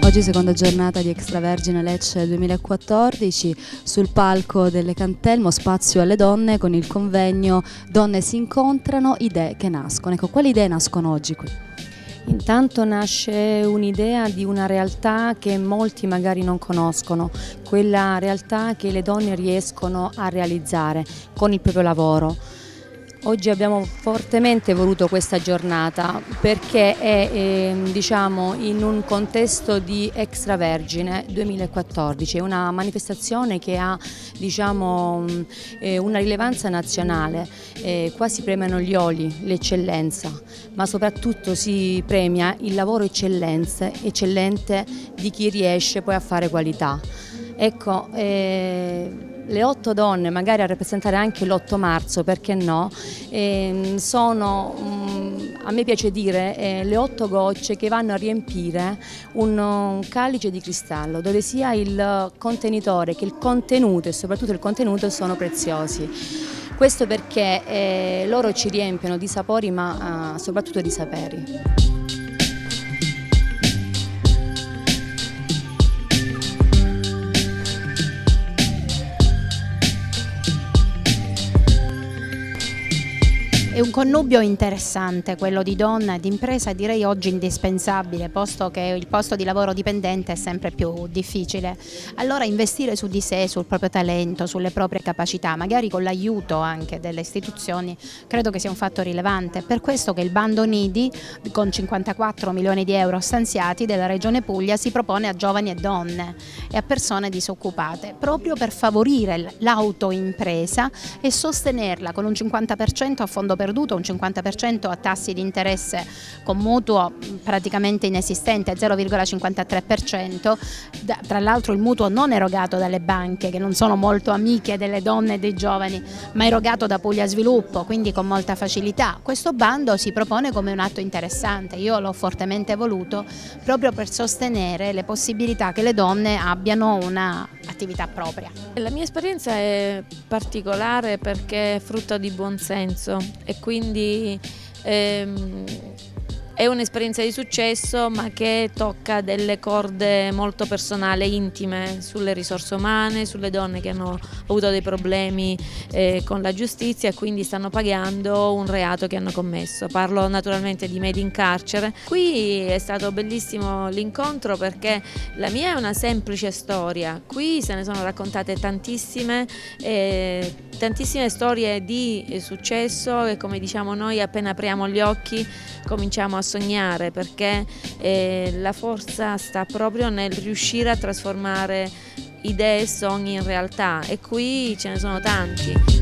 Oggi seconda giornata di Extravergine Lecce 2014, sul palco delle Cantelmo spazio alle donne con il convegno Donne si incontrano, idee che nascono. Ecco, quali idee nascono oggi qui? Intanto nasce un'idea di una realtà che molti magari non conoscono, quella realtà che le donne riescono a realizzare con il proprio lavoro. Oggi abbiamo fortemente voluto questa giornata perché è diciamo, in un contesto di Extravergine 2014, è una manifestazione che ha diciamo, una rilevanza nazionale, qua si premiano gli oli, l'eccellenza, ma soprattutto si premia il lavoro eccellente di chi riesce poi a fare qualità. Ecco, le 8 donne, magari a rappresentare anche l'8 marzo, perché no, sono, a me piace dire, le 8 gocce che vanno a riempire un calice di cristallo, dove sia il contenitore che il contenuto, e soprattutto il contenuto, sono preziosi. Questo perché loro ci riempiono di sapori, ma soprattutto di saperi. È un connubio interessante quello di donna e di impresa, direi oggi indispensabile, posto che il posto di lavoro dipendente è sempre più difficile. Allora investire su di sé, sul proprio talento, sulle proprie capacità, magari con l'aiuto anche delle istituzioni, credo che sia un fatto rilevante. Per questo che il bando Nidi, con 54 milioni di euro stanziati della Regione Puglia, si propone a giovani e donne e a persone disoccupate, proprio per favorire l'autoimpresa e sostenerla con un 50% a fondo perduto, un 50% a tassi di interesse con mutuo praticamente inesistente, 0,53%, tra l'altro il mutuo non erogato dalle banche, che non sono molto amiche delle donne e dei giovani, ma erogato da Puglia Sviluppo, quindi con molta facilità. Questo bando si propone come un atto interessante, io l'ho fortemente voluto proprio per sostenere le possibilità che le donne abbiano un'attività propria. La mia esperienza è particolare perché è frutto di buonsenso e quindi è un'esperienza di successo, ma che tocca delle corde molto personali, intime, sulle risorse umane, sulle donne che hanno avuto dei problemi con la giustizia e quindi stanno pagando un reato che hanno commesso. Parlo naturalmente di Made in Carcere. Qui è stato bellissimo l'incontro perché la mia è una semplice storia, qui se ne sono raccontate tantissime storie di successo e, come diciamo noi, appena apriamo gli occhi cominciamo a sognare, perché la forza sta proprio nel riuscire a trasformare idee e sogni in realtà, e qui ce ne sono tanti.